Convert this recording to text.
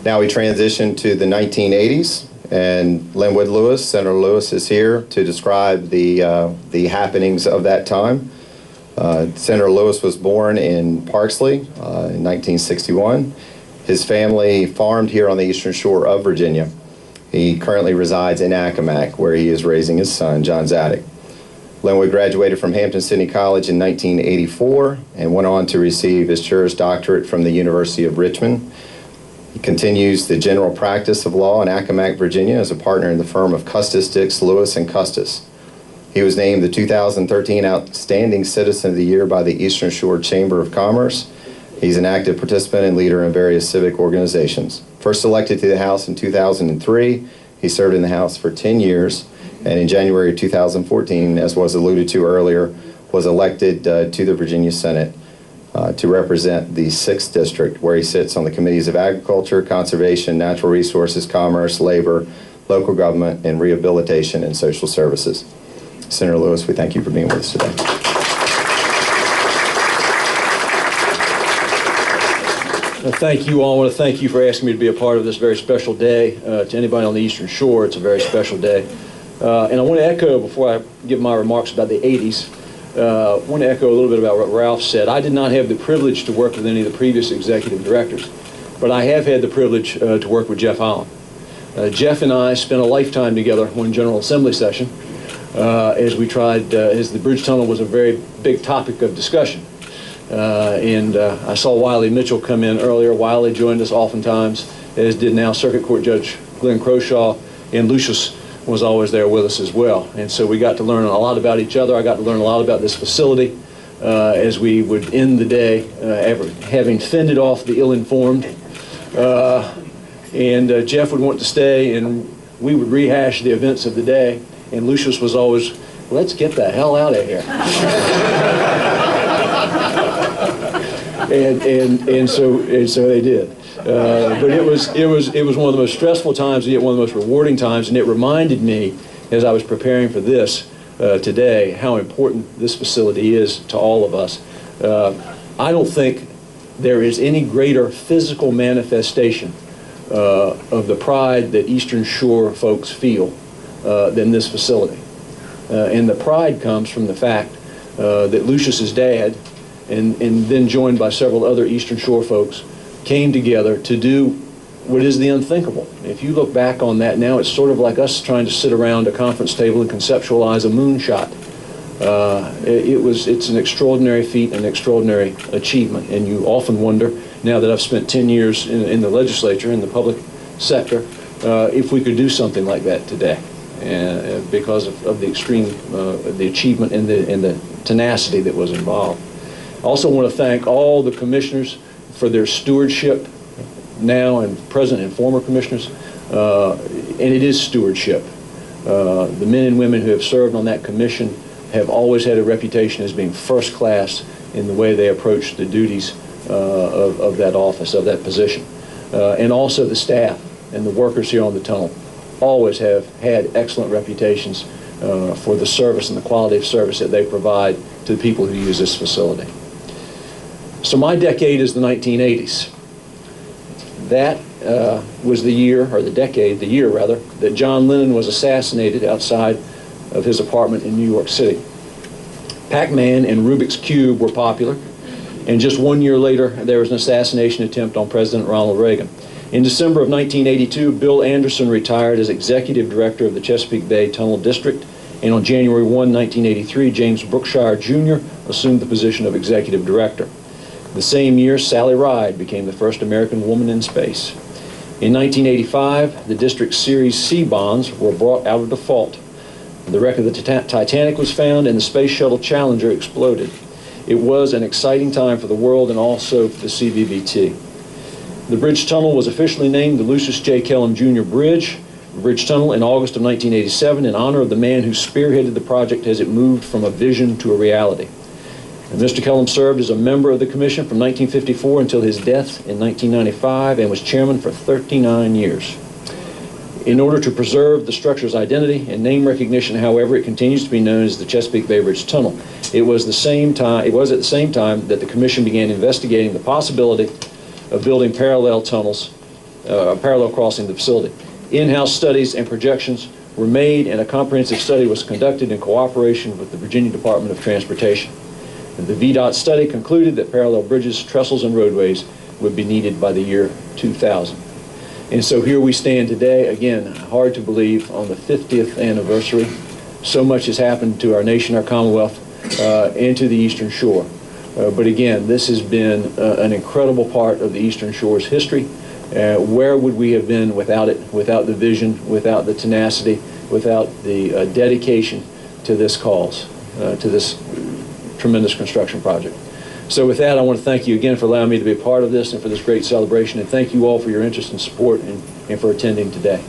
Now we transition to the 1980s, and Linwood Lewis, Senator Lewis, is here to describe the happenings of that time. Senator Lewis was born in Parksley in 1961. His family farmed here on the eastern shore of Virginia. He currently resides in Accomack, where he is raising his son, John Zadok. Linwood graduated from Hampton-Sydney College in 1984 and went on to receive his Juris Doctorate from the University of Richmond. He continues the general practice of law in Accomack, Virginia, as a partner in the firm of Custis, Dix, Lewis, and Custis. He was named the 2013 Outstanding Citizen of the Year by the Eastern Shore Chamber of Commerce. He's an active participant and leader in various civic organizations. First elected to the House in 2003, he served in the House for 10 years, and in January 2014, as was alluded to earlier, was elected to the Virginia Senate to represent the 6th District, where he sits on the Committees of Agriculture, Conservation, Natural Resources, Commerce, Labor, Local Government, and Rehabilitation and Social Services. Senator Lewis, we thank you for being with us today. Well, thank you all. I want to thank you for asking me to be a part of this very special day. To anybody on the Eastern Shore, it's a very special day. And I want to echo, before I give my remarks about the 80s, I want to echo a little bit about what Ralph said. I did not have the privilege to work with any of the previous executive directors, but I have had the privilege to work with Jeff Allen. Jeff and I spent a lifetime together one General Assembly session as we tried, as the bridge tunnel was a very big topic of discussion. I saw Wiley Mitchell come in earlier. Wiley joined us oftentimes, as did now Circuit Court Judge Glenn Croshaw, and Lucius was always there with us as well. And so we got to learn a lot about each other. I got to learn a lot about this facility as we would end the day, having fended off the ill-informed. Jeff would want to stay, and we would rehash the events of the day. And Lucius was always, let's get the hell out of here. and so they did. But it was one of the most stressful times, and yet one of the most rewarding times, and it reminded me, as I was preparing for this today, how important this facility is to all of us. I don't think there is any greater physical manifestation of the pride that Eastern Shore folks feel than this facility. And the pride comes from the fact that Lucius's dad, and then joined by several other Eastern Shore folks, came together to do what is the unthinkable. If you look back on that now, it's sort of like us trying to sit around a conference table and conceptualize a moonshot. It's an extraordinary feat, an extraordinary achievement, and you often wonder, now that I've spent 10 years in the legislature, in the public sector, if we could do something like that today, because of the extreme, the achievement and the tenacity that was involved. I also want to thank all the commissioners for their stewardship now, and present and former commissioners, and it is stewardship. The men and women who have served on that commission have always had a reputation as being first class in the way they approach the duties of that office, of that position. And also the staff and the workers here on the tunnel always have had excellent reputations for the service and the quality of service that they provide to the people who use this facility. So my decade is the 1980s. That was the year, or the year rather, that John Lennon was assassinated outside of his apartment in New York City. Pac-Man and Rubik's Cube were popular, and just 1 year later, there was an assassination attempt on President Ronald Reagan. In December of 1982, Bill Anderson retired as executive director of the Chesapeake Bay Tunnel District, and on January 1, 1983, James Brookshire Jr. assumed the position of executive director. The same year, Sally Ride became the first American woman in space. In 1985, the district's Series C bonds were brought out of default. The wreck of the Titanic was found, and the Space Shuttle Challenger exploded. It was an exciting time for the world and also for the CVBT. The bridge tunnel was officially named the Lucius J. Kellum Jr. Bridge Tunnel in August of 1987 in honor of the man who spearheaded the project as it moved from a vision to a reality. And Mr. Kellum served as a member of the commission from 1954 until his death in 1995 and was chairman for 39 years. In order to preserve the structure's identity and name recognition, however, it continues to be known as the Chesapeake Bay Bridge Tunnel. It was at the same time that the commission began investigating the possibility of building parallel tunnels parallel crossing the facility. In-house studies and projections were made, and a comprehensive study was conducted in cooperation with the Virginia Department of Transportation. And the VDOT study concluded that parallel bridges, trestles, and roadways would be needed by the year 2000. And so here we stand today, again, hard to believe, on the 50th anniversary. So much has happened to our nation, our Commonwealth, and to the Eastern Shore. But again, this has been an incredible part of the Eastern Shore's history. Where would we have been without it, without the vision, without the tenacity, without the dedication to this cause, to this tremendous construction project? So with that, I want to thank you again for allowing me to be a part of this and for this great celebration, and thank you all for your interest and support and for attending today.